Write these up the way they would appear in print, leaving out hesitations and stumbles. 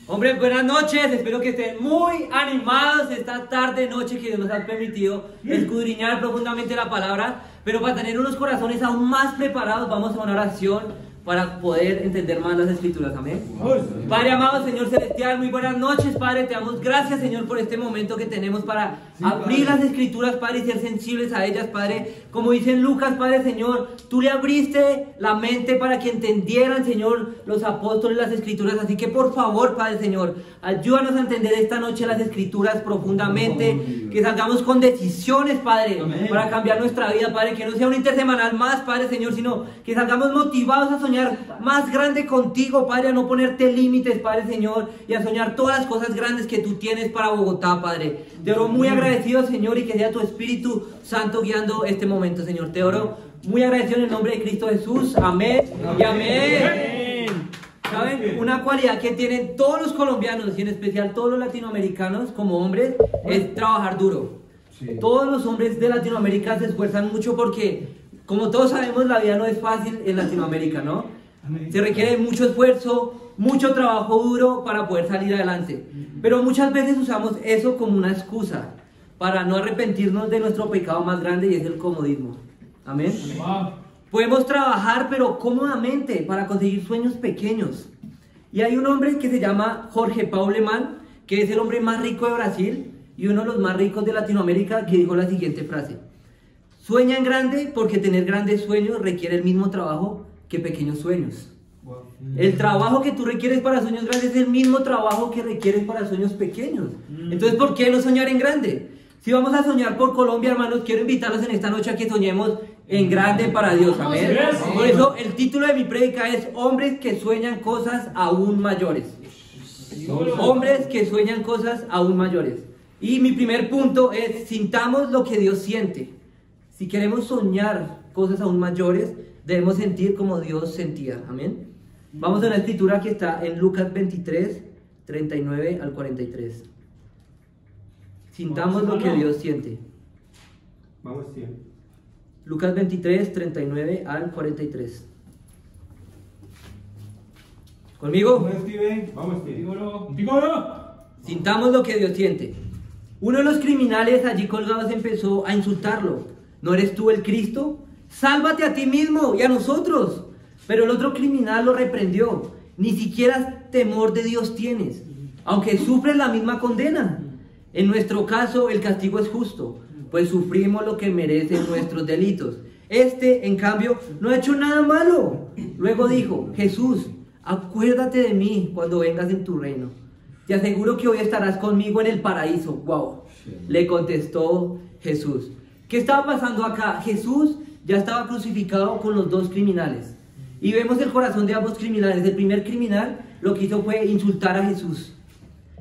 Hombre, buenas noches, espero que estén muy animados esta tarde, noche que Dios nos ha permitido escudriñar profundamente la palabra, pero para tener unos corazones aún más preparados vamos a una oración para poder entender más las escrituras, amén. Padre amado, Señor celestial, muy buenas noches, Padre, te damos gracias, Señor, por este momento que tenemos para abrir las escrituras, Padre, y ser sensibles a ellas, Padre. Como dice en Lucas, Padre, Señor, tú le abriste la mente para que entendieran, Señor, los apóstoles las escrituras, así que por favor, Padre, Señor, ayúdanos a entender esta noche las escrituras profundamente, que salgamos con decisiones, Padre, para cambiar nuestra vida, Padre, que no sea un intersemanal más, Padre, Señor, sino que salgamos motivados a soñar más grande contigo, Padre, a no ponerte límites, Padre, Señor, y a soñar todas las cosas grandes que tú tienes para Bogotá, Padre. Te oro muy agradecido, Señor, y que sea tu Espíritu Santo guiando este momento, Señor. Te oro muy agradecido en el nombre de Cristo Jesús. Amén y amén. ¿Saben? Una cualidad que tienen todos los colombianos y en especial todos los latinoamericanos como hombres es trabajar duro. Todos los hombres de Latinoamérica se esfuerzan mucho porque, como todos sabemos, la vida no es fácil en Latinoamérica, ¿no? Se requiere mucho esfuerzo, mucho trabajo duro para poder salir adelante. Pero muchas veces usamos eso como una excusa para no arrepentirnos de nuestro pecado más grande, y es el comodismo. Amén. Podemos trabajar, pero cómodamente, para conseguir sueños pequeños. Y hay un hombre que se llama Jorge Paulo Lemann, que es el hombre más rico de Brasil y uno de los más ricos de Latinoamérica, que dijo la siguiente frase: sueña en grande porque tener grandes sueños requiere el mismo trabajo que pequeños sueños. El trabajo que tú requieres para sueños grandes es el mismo trabajo que requieres para sueños pequeños. Entonces, ¿por qué no soñar en grande? Si vamos a soñar por Colombia, hermanos, quiero invitarlos en esta noche a que soñemos en grande para Dios. Amén. Por eso el título de mi prédica es Hombres que sueñan cosas aún mayores. Hombres que sueñan cosas aún mayores. Y mi primer punto es: sintamos lo que Dios siente. Si queremos soñar cosas aún mayores, debemos sentir como Dios sentía. Amén. Vamos a una escritura que está en Lucas 23, 39 al 43. Sintamos lo que Dios siente. Vamos, sí. Lucas 23, 39 al 43. ¿Conmigo? Vamos, sí. Sintamos lo que Dios siente. Uno de los criminales allí colgados empezó a insultarlo. ¿No eres tú el Cristo? Sálvate a ti mismo y a nosotros. Pero el otro criminal lo reprendió. Ni siquiera temor de Dios tienes, aunque sufres la misma condena. En nuestro caso el castigo es justo, pues sufrimos lo que merecen nuestros delitos. Este, en cambio, no ha hecho nada malo. Luego dijo: Jesús, acuérdate de mí cuando vengas en tu reino. Te aseguro que hoy estarás conmigo en el paraíso. Wow. Le contestó Jesús. ¿Qué estaba pasando acá? Jesús ya estaba crucificado con los dos criminales. Y vemos el corazón de ambos criminales. El primer criminal lo que hizo fue insultar a Jesús.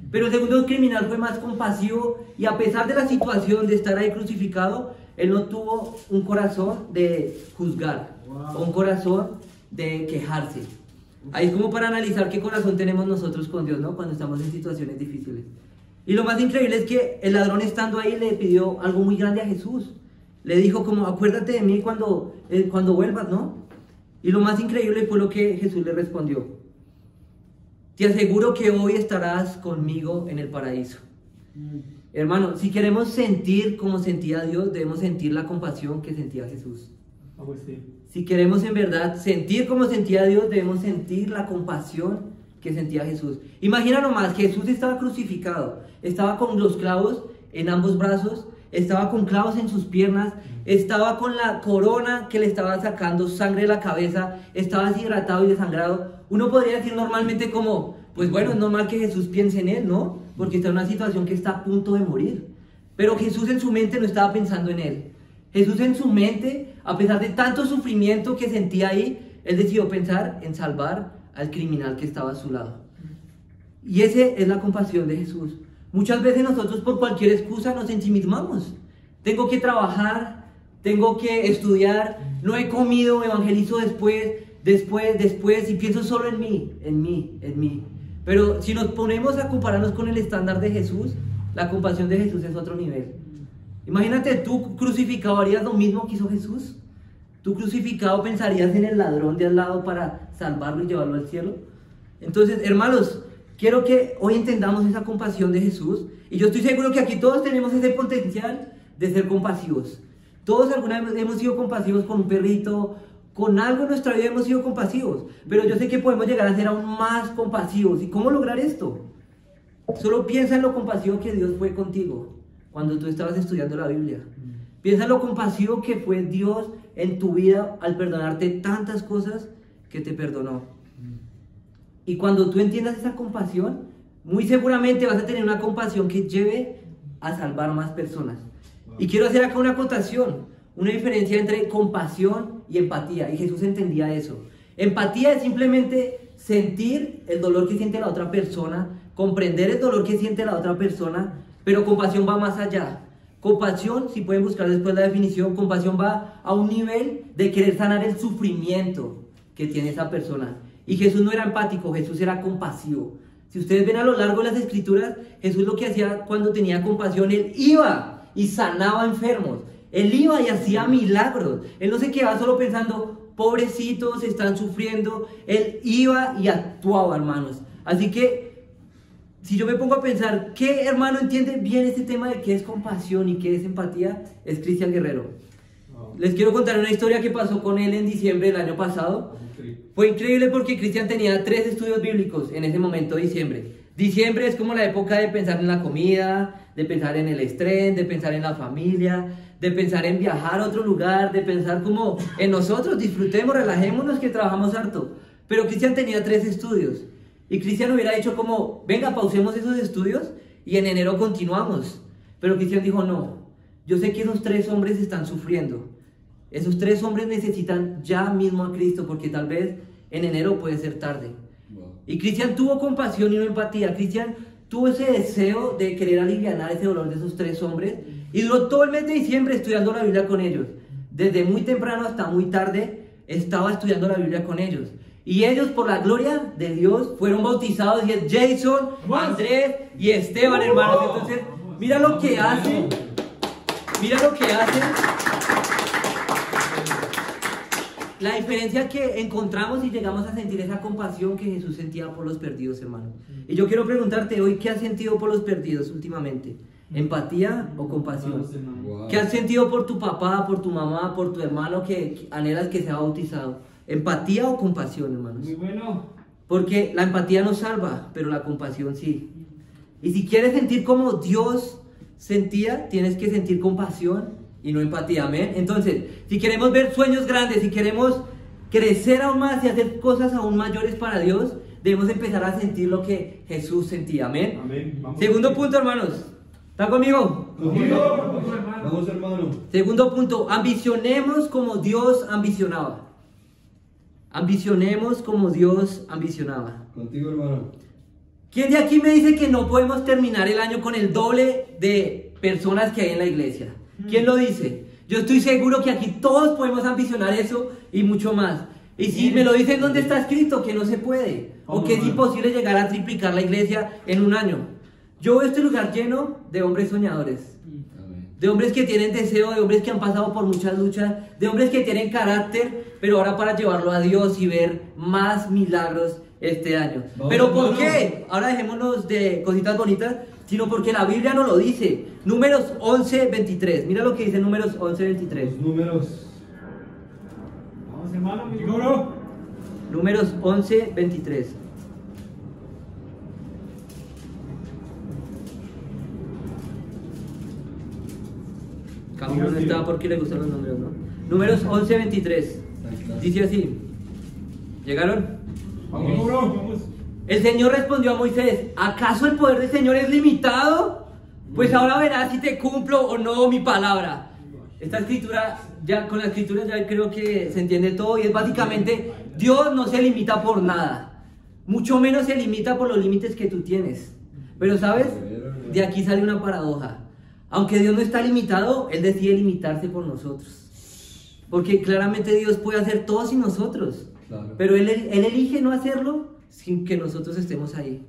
Pero el segundo criminal fue más compasivo, y a pesar de la situación de estar ahí crucificado, él no tuvo un corazón de juzgar, o un corazón de quejarse. Ahí es como para analizar qué corazón tenemos nosotros con Dios, ¿no? Cuando estamos en situaciones difíciles. Y lo más increíble es que el ladrón, estando ahí, le pidió algo muy grande a Jesús. Le dijo como: acuérdate de mí cuando vuelvas, ¿no? Y lo más increíble fue lo que Jesús le respondió: te aseguro que hoy estarás conmigo en el paraíso. Hermano, si queremos sentir como sentía Dios, debemos sentir la compasión que sentía Jesús. Si queremos en verdad sentir como sentía Dios, debemos sentir la compasión que sentía Jesús. Imagina nomás, Jesús estaba crucificado, estaba con los clavos en ambos brazos, estaba con clavos en sus piernas, estaba con la corona que le estaba sacando sangre de la cabeza, estaba deshidratado y desangrado. Uno podría decir normalmente como: pues bueno, es normal que Jesús piense en él, ¿no? Porque está en una situación que está a punto de morir. Pero Jesús en su mente no estaba pensando en él. Jesús en su mente, a pesar de tanto sufrimiento que sentía ahí, él decidió pensar en salvar al criminal que estaba a su lado. Y esa es la compasión de Jesús. Muchas veces nosotros por cualquier excusa nos ensimismamos. Tengo que trabajar, tengo que estudiar, no he comido, evangelizo después, y pienso solo en mí. Pero si nos ponemos a compararnos con el estándar de Jesús, la compasión de Jesús es otro nivel. Imagínate tú crucificado, ¿harías lo mismo que hizo Jesús? ¿Tú crucificado pensarías en el ladrón de al lado para salvarlo y llevarlo al cielo? Entonces, hermanos, quiero que hoy entendamos esa compasión de Jesús. Y yo estoy seguro que aquí todos tenemos ese potencial de ser compasivos. Todos alguna vez hemos sido compasivos con un perrito, con algo en nuestra vida hemos sido compasivos. Pero yo sé que podemos llegar a ser aún más compasivos. ¿Y cómo lograr esto? Solo piensa en lo compasivo que Dios fue contigo cuando tú estabas estudiando la Biblia. Piensa en lo compasivo que fue Dios en tu vida al perdonarte tantas cosas que te perdonó. Y cuando tú entiendas esa compasión, muy seguramente vas a tener una compasión que lleve a salvar más personas. Y quiero hacer acá una acotación, una diferencia entre compasión y empatía. Y Jesús entendía eso. Empatía es simplemente sentir el dolor que siente la otra persona, comprender el dolor que siente la otra persona, pero compasión va más allá. Compasión, si pueden buscar después la definición, compasión va a un nivel de querer sanar el sufrimiento que tiene esa persona. Y Jesús no era empático, Jesús era compasivo. Si ustedes ven a lo largo de las escrituras, Jesús lo que hacía cuando tenía compasión, Él iba y sanaba enfermos. Él iba y hacía milagros. Él no se quedaba solo pensando, pobrecitos, están sufriendo. Él iba y actuaba, hermanos. Así que, si yo me pongo a pensar, ¿qué hermano entiende bien este tema de qué es compasión y qué es empatía? Es Cristian Guerrero. Les quiero contar una historia que pasó con él en diciembre del año pasado. Fue increíble porque Cristian tenía 3 estudios bíblicos en ese momento de diciembre. Diciembre es como la época de pensar en la comida, de pensar en el estrés, de pensar en la familia, de pensar en viajar a otro lugar, de pensar como en nosotros, disfrutemos, relajémonos que trabajamos harto. Pero Cristian tenía 3 estudios. Y Cristian hubiera dicho como, venga, pausemos esos estudios y en enero continuamos. Pero Cristian dijo, no, yo sé que esos 3 hombres están sufriendo. Esos 3 hombres necesitan ya mismo a Cristo porque tal vez en enero puede ser tarde. Y Cristian tuvo compasión y no empatía. Cristian tuvo ese deseo de querer aliviar ese dolor de esos 3 hombres y duró todo el mes de diciembre estudiando la Biblia con ellos. Desde muy temprano hasta muy tarde estaba estudiando la Biblia con ellos. Y ellos, por la gloria de Dios, fueron bautizados. Y es Jason, Andrés y Esteban, hermanos. Entonces, mira lo que hacen. Mira lo que hacen. La diferencia que encontramos y llegamos a sentir esa compasión que Jesús sentía por los perdidos, hermano. Y yo quiero preguntarte hoy, ¿qué has sentido por los perdidos últimamente? ¿Empatía o compasión? ¿Qué has sentido por tu papá, por tu mamá, por tu hermano que anhelas que sea bautizado? ¿Empatía o compasión, hermanos? Muy bueno. Porque la empatía no salva, pero la compasión sí. Y si quieres sentir como Dios sentía, tienes que sentir compasión y no empatía, amén. Entonces, si queremos ver sueños grandes, si queremos crecer aún más y hacer cosas aún mayores para Dios, debemos empezar a sentir lo que Jesús sentía, amén. Amén. Segundo punto, hermanos. ¿Están conmigo? Vamos, hermano. Segundo punto, ambicionemos como Dios ambicionaba. Ambicionemos como Dios ambicionaba. Contigo, hermano. ¿Quién de aquí me dice que no podemos terminar el año con el doble de personas que hay en la iglesia? ¿Quién lo dice? Yo estoy seguro que aquí todos podemos ambicionar eso y mucho más. Y si me lo dicen, ¿dónde está escrito? Que no se puede. O que es imposible llegar a triplicar la iglesia en un año. Yo veo este lugar lleno de hombres soñadores. De hombres que tienen deseo, de hombres que han pasado por muchas luchas, de hombres que tienen carácter, pero ahora para llevarlo a Dios y ver más milagros este año. ¿Pero por qué? Ahora dejémonos de cositas bonitas, sino porque la Biblia nos lo dice. Números 11:23. Mira lo que dice Números 11:23. Los números. Vamos, hermano. Números 11:23. Camilo no estaba porque le gustan los números, ¿no? Números 11:23. Dice así. ¿Llegaron? Vamos. El Señor respondió a Moisés: ¿acaso el poder del Señor es limitado? Pues ahora verás si te cumplo o no mi palabra. Esta escritura, ya con la escritura ya creo que se entiende todo. Y es básicamente, Dios no se limita por nada. Mucho menos se limita por los límites que tú tienes. Pero ¿sabes? De aquí sale una paradoja. Aunque Dios no está limitado, Él decide limitarse por nosotros. Porque claramente Dios puede hacer todo sin nosotros. Claro. Pero él elige no hacerlo sin que nosotros estemos ahí.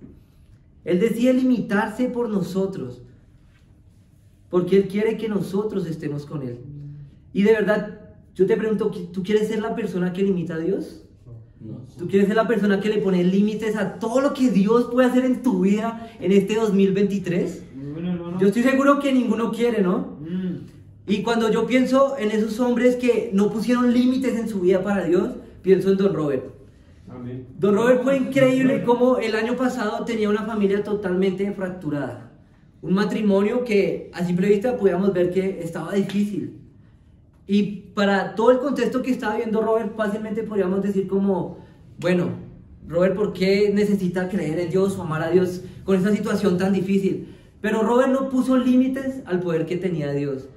Él decide limitarse por nosotros. Porque Él quiere que nosotros estemos con Él. Y de verdad, Yo te pregunto, ¿tú quieres ser la persona que limita a Dios? No. ¿Tú quieres ser la persona que le pone límites a todo lo que Dios puede hacer en tu vida en este 2023? Muy bueno, hermano. Yo estoy seguro que ninguno quiere, ¿no? Y cuando yo pienso en esos hombres que no pusieron límites en su vida para Dios, pienso en Don Robert. Amén. Don Robert fue increíble como el año pasado tenía una familia totalmente fracturada. Un matrimonio que a simple vista podíamos ver que estaba difícil. Y para todo el contexto que estaba viendo Robert, fácilmente podríamos decir como, bueno, Robert, ¿por qué necesita creer en Dios o amar a Dios con esta situación tan difícil? Pero Robert no puso límites al poder que tenía Dios.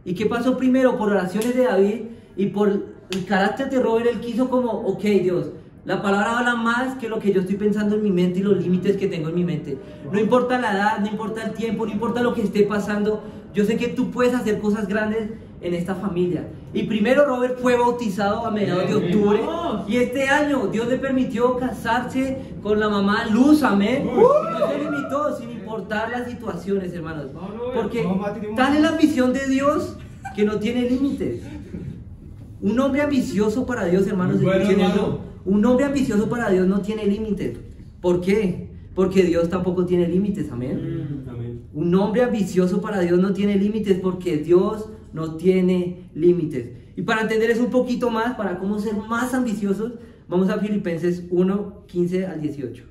¿Y qué pasó primero? Por oraciones de David y por el carácter de Robert, él quiso como, ok, Dios, la palabra habla más que lo que yo estoy pensando en mi mente y los límites que tengo en mi mente. No importa la edad, no importa el tiempo, no importa lo que esté pasando, yo sé que tú puedes hacer cosas grandes en esta familia. Y primero Robert fue bautizado a mediados de octubre y este año Dios le permitió casarse con la mamá Luz, amén. No se limitó sin importar las situaciones, hermanos, porque tal es la ambición de Dios que no tiene límites. Un hombre ambicioso para Dios, hermanos, un hombre ambicioso para Dios no tiene límites. ¿Por qué? Porque Dios tampoco tiene límites, amén. Un hombre ambicioso para Dios no tiene límites porque Dios no tiene límites. Y para entender eso un poquito más, para cómo ser más ambiciosos, vamos a Filipenses 1, 15 al 18.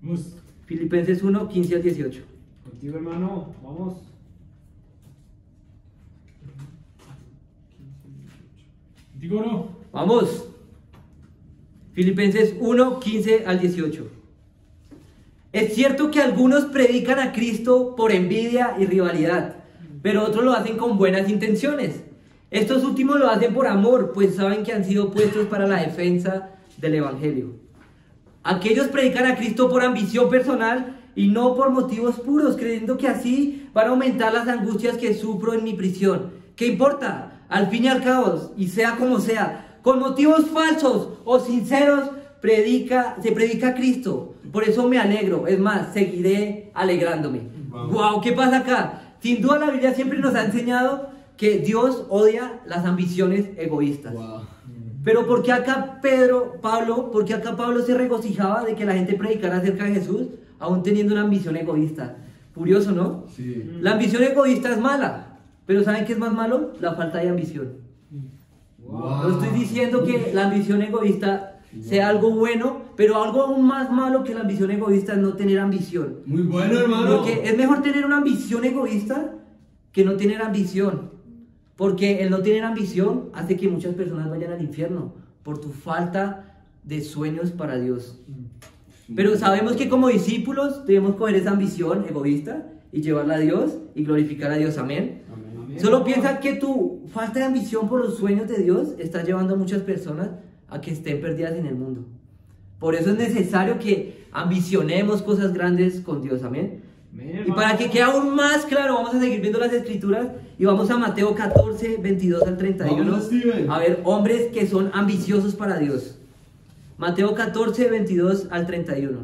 Vamos. Filipenses 1, 15 al 18. Contigo, hermano. Vamos. Contigo, no. Vamos. Filipenses 1, 15 al 18. Es cierto que algunos predican a Cristo por envidia y rivalidad, pero otros lo hacen con buenas intenciones. Estos últimos lo hacen por amor, pues saben que han sido puestos para la defensa del Evangelio. Aquellos predican a Cristo por ambición personal y no por motivos puros, creyendo que así van a aumentar las angustias que sufro en mi prisión. ¿Qué importa? Al fin y al cabo, y sea como sea, con motivos falsos o sinceros, se predica a Cristo. Por eso me alegro, es más, seguiré alegrándome. Wow, ¿qué pasa acá? Sin duda la Biblia siempre nos ha enseñado que Dios odia las ambiciones egoístas. Wow. Pero ¿por qué acá Pablo se regocijaba de que la gente predicara acerca de Jesús, aún teniendo una ambición egoísta? Curioso, ¿no? Sí. La ambición egoísta es mala, pero ¿saben qué es más malo? La falta de ambición. Wow. No estoy diciendo que la ambición egoísta sea algo bueno, pero algo aún más malo que la ambición egoísta es no tener ambición. Muy bueno, hermano. Porque es mejor tener una ambición egoísta que no tener ambición. Porque el no tener ambición hace que muchas personas vayan al infierno por tu falta de sueños para Dios. Pero sabemos que como discípulos debemos coger esa ambición egoísta y llevarla a Dios y glorificar a Dios. Amén. Amén. Solo piensa que tu falta de ambición por los sueños de Dios está llevando a muchas personas a que estén perdidas en el mundo. Por eso es necesario que ambicionemos cosas grandes con Dios. Amén. Y para que quede aún más claro, vamos a seguir viendo las escrituras y vamos a Mateo 14, 22 al 31. A ver, hombres que son ambiciosos para Dios. Mateo 14, 22 al 31.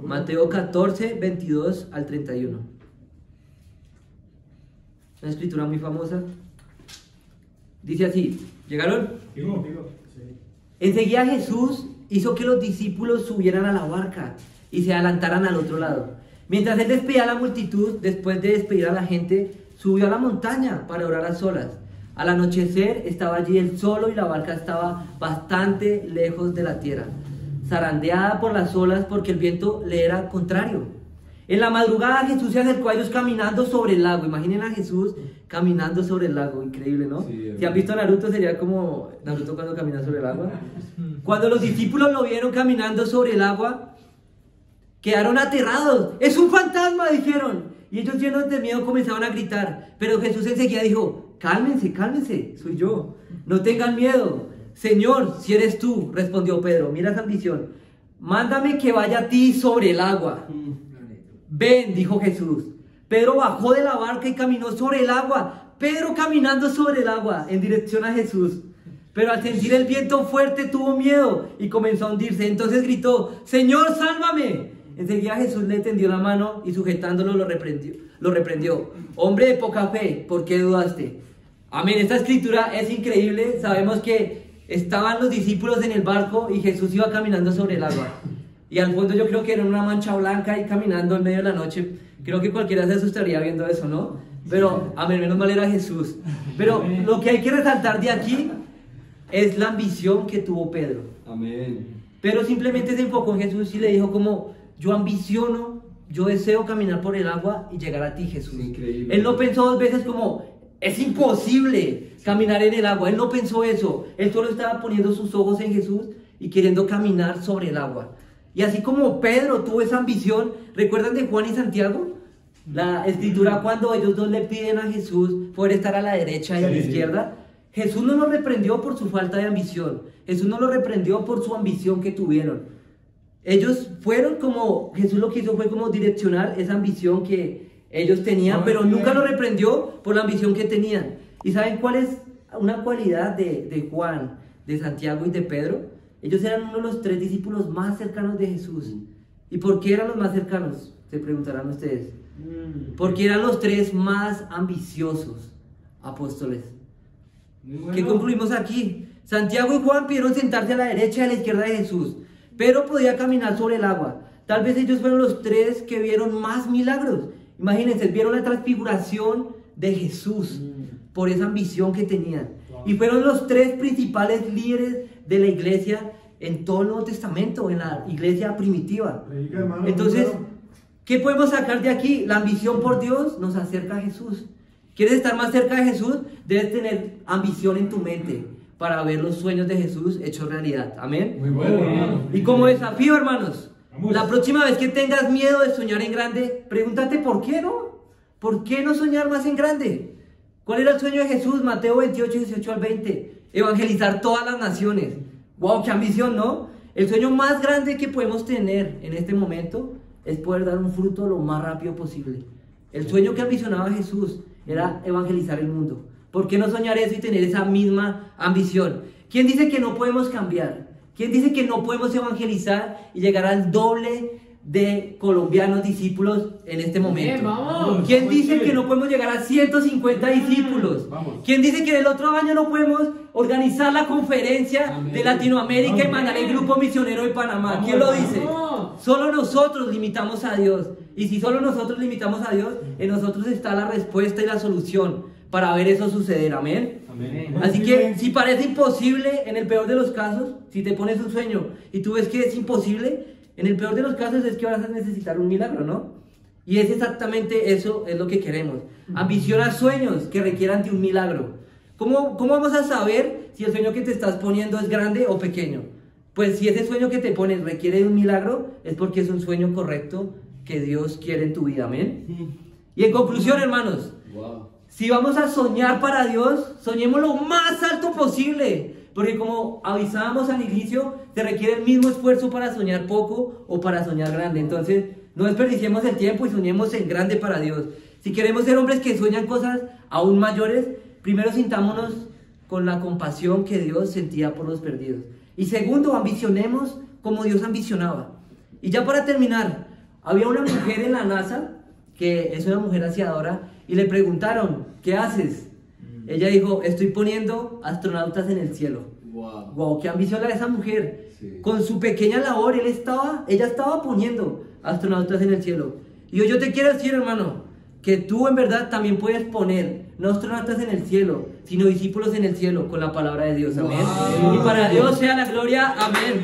Mateo 14, 22 al 31. Una escritura muy famosa. Dice así, ¿llegaron? Enseguida Jesús hizo que los discípulos subieran a la barca y se adelantaran al otro lado. Mientras él despedía a la multitud, después de despedir a la gente, subió a la montaña para orar a solas. Al anochecer estaba allí él solo y la barca estaba bastante lejos de la tierra, zarandeada por las olas porque el viento le era contrario. En la madrugada Jesús se acercó a ellos caminando sobre el lago. Imaginen a Jesús caminando sobre el lago, increíble, ¿no? Sí, si han visto a Naruto, sería como Naruto cuando camina sobre el agua. Cuando los discípulos lo vieron caminando sobre el agua, quedaron aterrados. ¡Es un fantasma!, dijeron. Y ellos, llenos de miedo, comenzaron a gritar. Pero Jesús enseguida dijo: cálmense, cálmense, soy yo, no tengan miedo. Señor, si eres tú, respondió Pedro. Mira esa ambición. Mándame que vaya a ti sobre el agua. Ven, dijo Jesús. Pedro bajó de la barca y caminó sobre el agua. Pedro caminando sobre el agua en dirección a Jesús. Pero al sentir el viento fuerte tuvo miedo y comenzó a hundirse. Entonces gritó: Señor, sálvame. Enseguida Jesús le tendió la mano y sujetándolo lo reprendió. Hombre de poca fe, ¿por qué dudaste? Amén, esta escritura es increíble. Sabemos que estaban los discípulos en el barco y Jesús iba caminando sobre el agua. Y al fondo yo creo que era una mancha blanca y caminando en medio de la noche. Creo que cualquiera se asustaría viendo eso, ¿no? Pero, amén, menos mal era Jesús. Pero lo que hay que resaltar de aquí es la ambición que tuvo Pedro. Amén. Pero simplemente se enfocó en Jesús y le dijo como, yo ambiciono, yo deseo caminar por el agua y llegar a ti, Jesús. Increíble. Él no pensó dos veces como, es imposible caminar en el agua. Él no pensó eso. Él solo estaba poniendo sus ojos en Jesús y queriendo caminar sobre el agua. Y así como Pedro tuvo esa ambición, ¿recuerdan de Juan y Santiago? La escritura cuando ellos dos le piden a Jesús poder estar a la derecha y a la izquierda. Jesús no los reprendió por su falta de ambición. Jesús no los reprendió por su ambición que tuvieron. Ellos fueron como, Jesús lo que hizo fue como direccionar esa ambición que ellos tenían, pero nunca los reprendió por la ambición que tenían. ¿Y saben cuál es una cualidad de Juan, de Santiago y de Pedro? Ellos eran uno de los 3 discípulos más cercanos de Jesús. ¿Y por qué eran los más cercanos? Se preguntarán ustedes. Porque eran los 3 más ambiciosos apóstoles. ¿Qué concluimos aquí? Santiago y Juan pidieron sentarse a la derecha y a la izquierda de Jesús. Pedro podía caminar sobre el agua. Tal vez ellos fueron los 3 que vieron más milagros. Imagínense, vieron la transfiguración de Jesús por esa ambición que tenían. Y fueron los 3 principales líderes de la iglesia en todo el Nuevo Testamento, en la iglesia primitiva. Entonces, ¿qué podemos sacar de aquí? La ambición por Dios nos acerca a Jesús. ¿Quieres estar más cerca de Jesús? Debes tener ambición en tu mente para ver los sueños de Jesús hechos realidad. Amén. Muy bueno, hermano. Y como desafío, hermanos, Vamos. la próxima vez que tengas miedo de soñar en grande, pregúntate por qué no. ¿Por qué no soñar más en grande? ¿Cuál era el sueño de Jesús? Mateo 28, 18 al 20. Evangelizar todas las naciones. ¡Wow! ¡Qué ambición!, ¿no? El sueño más grande que podemos tener en este momento es poder dar un fruto lo más rápido posible. El sueño que ambicionaba Jesús era evangelizar el mundo. ¿Por qué no soñar eso y tener esa misma ambición? ¿Quién dice que no podemos cambiar? ¿Quién dice que no podemos evangelizar y llegar al doble de colombianos discípulos en este momento? Bien, vamos. ¿Quién dice que no podemos llegar a 150 discípulos? Vamos. ¿Quién dice que en el otro año no podemos organizar la conferencia de Latinoamérica y mandar el grupo misionero de Panamá? ¿Quién lo dice? Vamos. Solo nosotros limitamos a Dios. Y si solo nosotros limitamos a Dios, en nosotros está la respuesta y la solución para ver eso suceder. Amén. Amén. Así que si parece imposible, en el peor de los casos, si te pones un sueño y tú ves que es imposible, en el peor de los casos es que vas a necesitar un milagro, ¿no? Y es exactamente eso, es lo que queremos. Ambiciona sueños que requieran de un milagro. ¿Cómo vamos a saber si el sueño que te estás poniendo es grande o pequeño? Pues si ese sueño que te pones requiere de un milagro, es porque es un sueño correcto que Dios quiere en tu vida. Amén. Y en conclusión, hermanos, Wow. si vamos a soñar para Dios, soñemos lo más alto posible. Porque como avisábamos al inicio, se requiere el mismo esfuerzo para soñar poco o para soñar grande. Entonces, no desperdiciemos el tiempo y soñemos en grande para Dios. Si queremos ser hombres que sueñan cosas aún mayores, primero sintámonos con la compasión que Dios sentía por los perdidos. Y segundo, ambicionemos como Dios ambicionaba. Y ya para terminar, había una mujer en la NASA, que es una mujer aseadora, y le preguntaron, ¿qué haces? Ella dijo, estoy poniendo astronautas en el cielo. Wow. Wow, qué ambición la de esa mujer. Sí. Con su pequeña labor, ella estaba poniendo astronautas en el cielo. Y yo te quiero decir, hermano, que tú en verdad también puedes poner, no astronautas en el cielo, sino discípulos en el cielo con la palabra de Dios. Amén. Wow. Y para Dios sea la gloria. Amén.